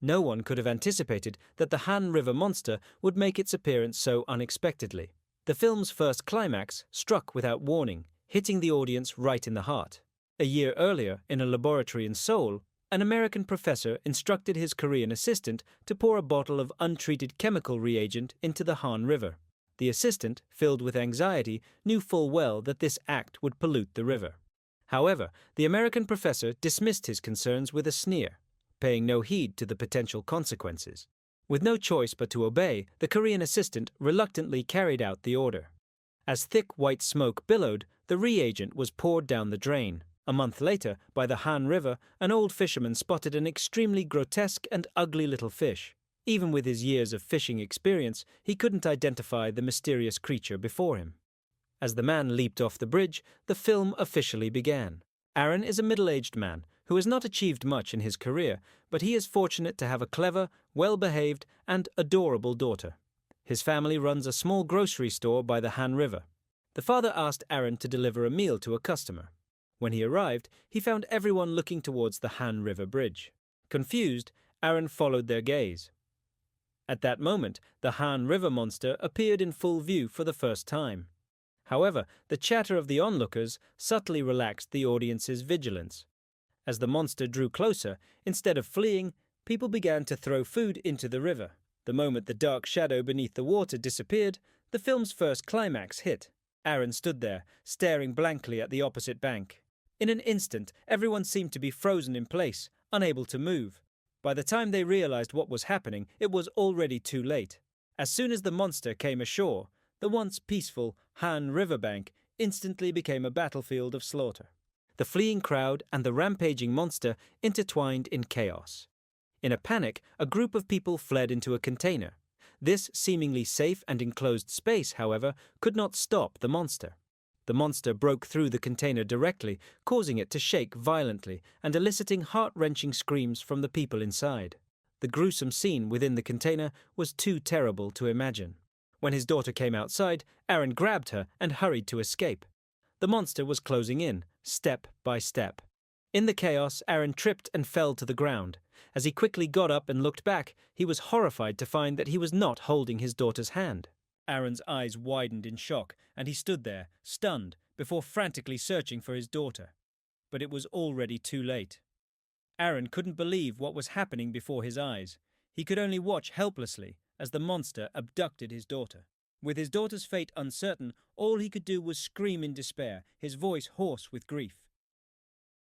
No one could have anticipated that the Han River monster would make its appearance so unexpectedly. The film's first climax struck without warning, hitting the audience right in the heart. A year earlier, in a laboratory in Seoul, an American professor instructed his Korean assistant to pour a bottle of untreated chemical reagent into the Han River. The assistant, filled with anxiety, knew full well that this act would pollute the river. However, the American professor dismissed his concerns with a sneer, paying no heed to the potential consequences. With no choice but to obey, the Korean assistant reluctantly carried out the order. As thick white smoke billowed, the reagent was poured down the drain. A month later, by the Han River, an old fisherman spotted an extremely grotesque and ugly little fish. Even with his years of fishing experience, he couldn't identify the mysterious creature before him. As the man leaped off the bridge, the film officially began. Aaron is a middle-aged man who has not achieved much in his career, but he is fortunate to have a clever, well-behaved, and adorable daughter. His family runs a small grocery store by the Han River. The father asked Aaron to deliver a meal to a customer. When he arrived, he found everyone looking towards the Han River Bridge. Confused, Aaron followed their gaze. At that moment, the Han River monster appeared in full view for the first time. However, the chatter of the onlookers subtly relaxed the audience's vigilance. As the monster drew closer, instead of fleeing, people began to throw food into the river. The moment the dark shadow beneath the water disappeared, the film's first climax hit. Aaron stood there, staring blankly at the opposite bank. In an instant, everyone seemed to be frozen in place, unable to move. By the time they realized what was happening, it was already too late. As soon as the monster came ashore, the once peaceful Han riverbank instantly became a battlefield of slaughter. The fleeing crowd and the rampaging monster intertwined in chaos. In a panic, a group of people fled into a container. This seemingly safe and enclosed space, however, could not stop the monster. The monster broke through the container directly, causing it to shake violently and eliciting heart-wrenching screams from the people inside. The gruesome scene within the container was too terrible to imagine. When his daughter came outside, Aaron grabbed her and hurried to escape. The monster was closing in, step by step. In the chaos, Aaron tripped and fell to the ground. As he quickly got up and looked back, he was horrified to find that he was not holding his daughter's hand. Aaron's eyes widened in shock, and he stood there, stunned, before frantically searching for his daughter. But it was already too late. Aaron couldn't believe what was happening before his eyes. He could only watch helplessly as the monster abducted his daughter. With his daughter's fate uncertain, all he could do was scream in despair, his voice hoarse with grief.